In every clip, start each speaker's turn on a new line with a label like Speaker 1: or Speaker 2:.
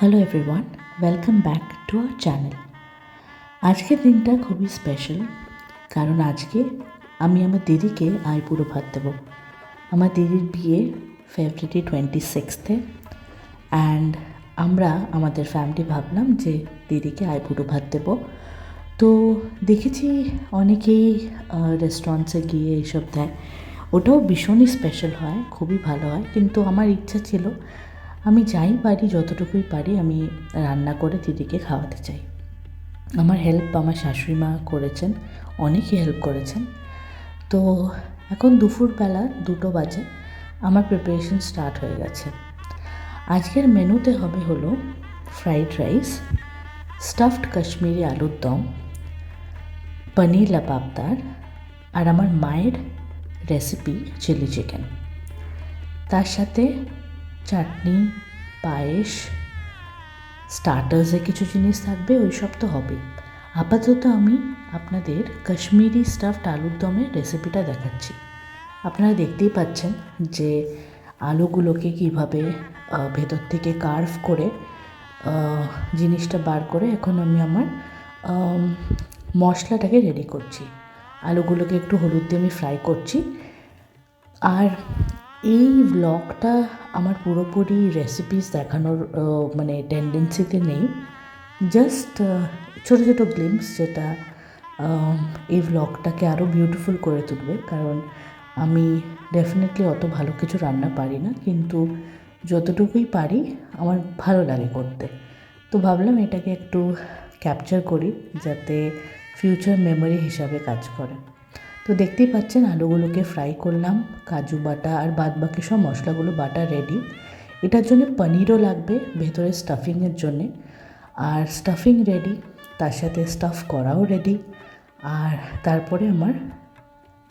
Speaker 1: Hello everyone, welcome back to our channel. আজকের দিনটা খুবই স্পেশাল, কারণ আজকে আমি আমার দিদিকে আইবুড়ো ভাত দেবো। আমার দিদির বিয়ে ফেব্রুয়ারি 26 অ্যান্ড আমরা আমাদের ফ্যামিলি ভাবলাম যে দিদিকে আইবুড়ো ভাত দেবো। তো দেখেছি অনেকেই রেস্টুরেন্টসে গিয়ে এইসব দেয়, ওটাও ভীষণই স্পেশাল হয়, খুবই ভালো হয়। কিন্তু আমার ইচ্ছা ছিল আমি যাই পারি, যতটুকুই পারি আমি রান্না করে দিদিকে খাওয়াতে চাই। আমার হেল্প আমার শাশুড়ি মা করেছেন, অনেকই হেল্প করেছেন। তো এখন দুপুরবেলা 2টো বাজে, আমার প্রিপারেশন স্টার্ট হয়ে গেছে। আজকের মেনুতে হলো ফ্রাইড রাইস, স্টাফড কাশ্মীরি আলুর দম, পনির লাবাবদার, আর আমার মায়ের রেসিপি চিলি চিকেন। তার সাথে চাটনি, পায়েস, স্টার্টার্সে কিছু জিনিস থাকবে, ওই সব তো হবেই। আপাতত আমি আপনাদের কাশ্মীরি স্টাফড আলুর দমের রেসিপিটা দেখাচ্ছি। আপনারা দেখতেই পাচ্ছেন যে আলুগুলোকে কীভাবে ভেতর থেকে কার্ভ করে জিনিসটা বার করে এখন আমি আমার মশলাটাকে রেডি করছি। আলুগুলোকে একটু হলুদ দিয়ে আমি ফ্রাই করছি। আর এই ব্লগটা আমার পুরোপুরি রেসিপিস দেখানোর মানে টেন্ডেন্সিতে নেই, জাস্ট ছোটো ছোটো গ্লিম্পস, যেটা এই ব্লগটাকে আরও বিউটিফুল করে তুলবে। কারণ আমি ডেফিনেটলি অত ভালো কিছু রান্না পারি না, কিন্তু যতটুকুই পারি আমার ভালো লাগে করতে। তো ভাবলাম এটাকে একটু ক্যাপচার করি, যাতে ফিউচার মেমোরি হিসাবে কাজ করে। তো দেখতেই পাচ্ছেন আলুগুলোকে ফ্রাই করলাম, কাজু বাটা আর বাদ বাকি সব মশলাগুলো বাটা রেডি। এটার জন্য পনিরও লাগবে ভেতরে স্টাফিংয়ের জন্যে, আর স্টাফিং রেডি, তার সাথে স্টাফ করাও রেডি, আর তারপরে আমার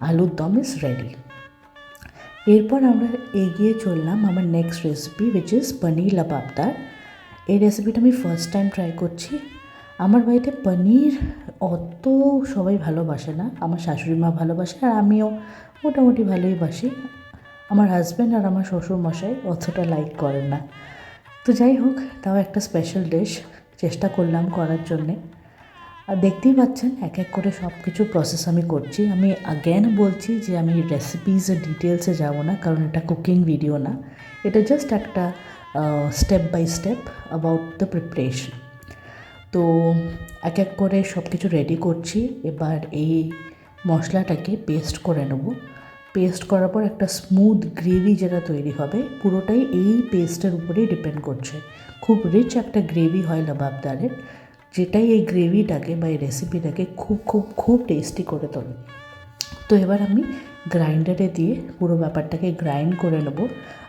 Speaker 1: আলুর দম ইজ রেডি। এরপর আমরা এগিয়ে চললাম আমার নেক্সট রেসিপি, উইচ ইজ পনির লাবাবদার। এই রেসিপিটা আমি ফার্স্ট টাইম ট্রাই করছি। আমার বাড়িতে পনির অত সবাই ভালোবাসে না, আমার শাশুড়ি মা ভালোবাসে আর আমিও মোটামুটি ভালোই বাসি। আমার হাজব্যান্ড আর আমার শ্বশুরমশাই অতটা লাইক করেন না। তো যাই হোক, তাও একটা স্পেশাল ডিশ চেষ্টা করলাম করার জন্যে। আর দেখতেই পাচ্ছেন এক এক করে সব কিছু প্রসেস আমি করছি। আমি আগেন বলছি যে আমি রেসিপিসের ডিটেলসে যাব না, কারণ এটা কুকিং ভিডিও না, এটা জাস্ট একটা step by step about the preparation. তো এক এক করে সব কিছু রেডি করছি। এবার এই মশলাটাকে পেস্ট করে নেব। পেস্ট করার পর একটা স্মুথ গ্রেভি যেটা তৈরি হবে, পুরোটাই এই পেস্টের উপরেই ডিপেন্ড করছে। খুব রিচ একটা গ্রেভি হয় লাবাবদারের, যেটাই এই গ্রেভিটাকে বা এই রেসিপিটাকে খুব খুব খুব টেস্টি করে তোলে। তো এবার আমি গ্রাইন্ডারে দিয়ে পুরো ব্যাপারটাকে গ্রাইন্ড করে নেব।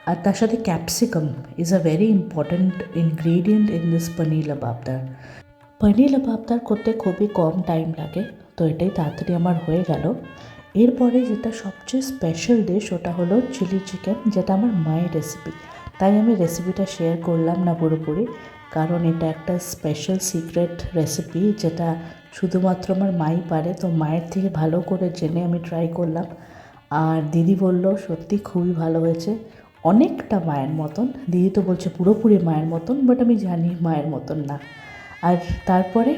Speaker 1: আর তার সাথে capsicum is a very important ingredient in this paneer lababdar. Paneer lababdar করতে খুবই কম টাইম লাগে, তো এটাই তাড়াতাড়ি আমার হয়ে গেল। এরপরে যেটা সবচেয়ে স্পেশাল ডিশ, ওটা হলো চিলি চিকেন, যেটা আমার মায়ের রেসিপি। তাই আমি রেসিপিটা শেয়ার করলাম না পুরোপুরি, কারণ এটা একটা স্পেশাল সিক্রেট রেসিপি, যেটা শুধুমাত্র আমার মাই পারে। তো মায়ের থেকে ভালো করে জেনে আমি ট্রাই করলাম, আর দিদি বলল সত্যি খুবই ভালো হয়েছে, অনেকটা মায়ের মতন। দিদি তো বলছে পুরোপুরি মায়ের মতন, বাট আমি জানি মায়ের মতন না। আর তারপরে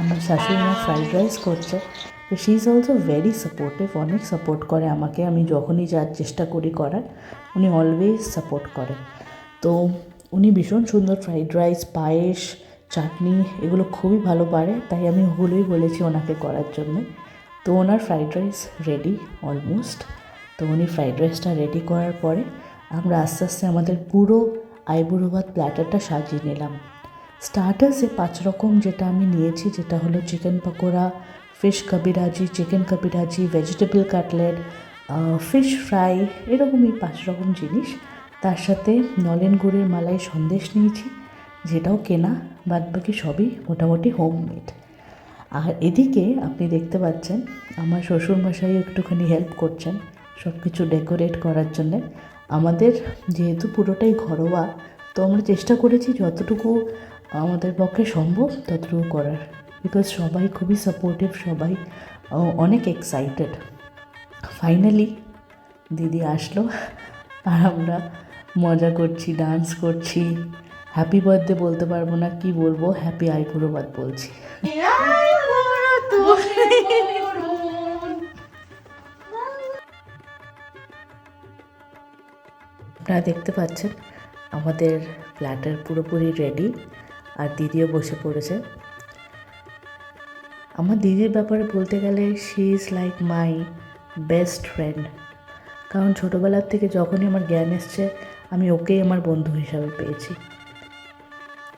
Speaker 1: আমার শাশুড়ি মা ফ্রাইড রাইস করছে। তো she is also very supportive, অনেক সাপোর্ট করে আমাকে। আমি যখনই যাওয়ার চেষ্টা করি করার, উনি অলওয়েজ সাপোর্ট করে। তো উনি ভীষণ সুন্দর ফ্রাইড রাইস, পায়েস, চাটনি এগুলো খুবই ভালো পারে, তাই আমি ওগুলোই বলেছি ওনাকে করার জন্যে। তো ওনার ফ্রাইড রাইস রেডি অলমোস্ট। তো উনি ফ্রাইড রাইসটা রেডি করার পরে আমরা আস্তে আস্তে আমাদের পুরো আইবুড়োভাত প্ল্যাটারটা সাজিয়ে নিলাম। স্টার্টার্সে 5 রকম যেটা আমি নিয়েছি, যেটা হলো chicken pakora, fish kabiraji, chicken kabiraji, vegetable cutlet, fish fry, এরকমই 5 রকম জিনিস। তার সাথে নলেন গুড়ের মালাই সন্দেশ নিয়েছি, যেটাও কেনা, বাদবাকি সবই মোটামুটি হোমমেড। আর এদিকে আপনি দেখতে পাচ্ছেন আমার শ্বশুরমশাই একটুখানি হেল্প করছেন সব কিছু ডেকোরেট করার জন্যে। আমাদের যেহেতু পুরোটাই ঘরোয়া, তো আমরা চেষ্টা করেছি যতটুকু আমাদের পক্ষে সম্ভব ততটুকু করার, বিকজ সবাই খুবই সাপোর্টিভ, সবাই অনেক এক্সাইটেড। ফাইনালি দিদি আসলো আর আমরা মজা করছি, ডান্স করছি, হ্যাপি বার্থডে বলতে পারবো না, কি বলবো, হ্যাপি আইবুড়োভাত বলছি। আপনারা দেখতে পাচ্ছেন আমাদের ফ্ল্যাটের পুরোপুরি রেডি, আর দিদিও বসে পড়েছে। আমার দিদির ব্যাপারে বলতে গেলে she is like my best friend. কারণ ছোটোবেলার থেকে যখনই আমার জ্ঞান এসছে আমি ওকেই আমার বন্ধু হিসাবে পেয়েছি।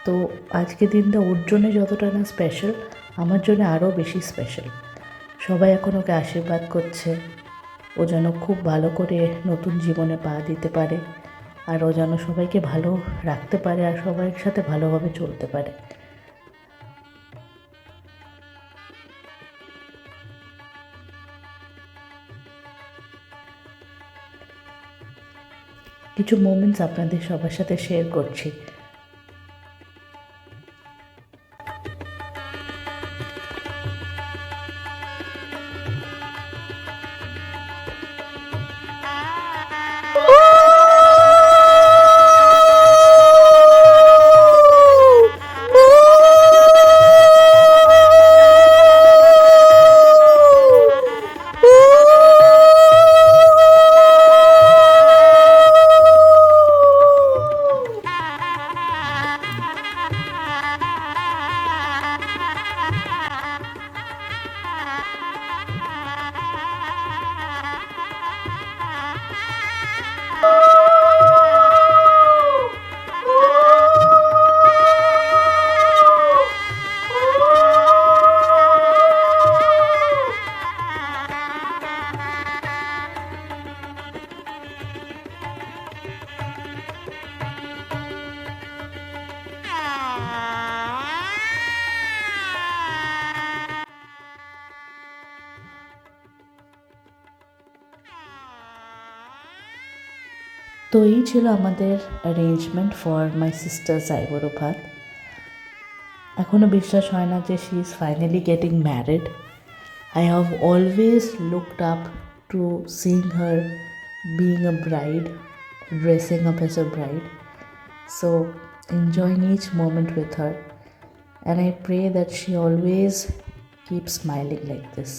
Speaker 1: তো আজকের দিনটা ওর জন্য যতটা না স্পেশাল, আমার জন্য আরও বেশি স্পেশাল। সবাই এখন ওকে আশীর্বাদ করছে ও যেন খুব ভালো করে নতুন জীবনে পা দিতে পারে, আর ও যেন সবাইকে ভালো রাখতে পারে আর সবার সাথে ভালোভাবে চলতে পারে। কিছু মোমেন্টস আপনাদের সবার সাথে শেয়ার করছি। তো এই ছিল আমাদের অ্যারেঞ্জমেন্ট ফর মাই সিস্টার্স আইবুড়োভাত। এখনও বিশ্বাস হয় না যে she is finally getting married. I have always looked up to seeing her being a bride, dressing up as a bride. So enjoying each moment with her, and I pray that she always keeps smiling like this.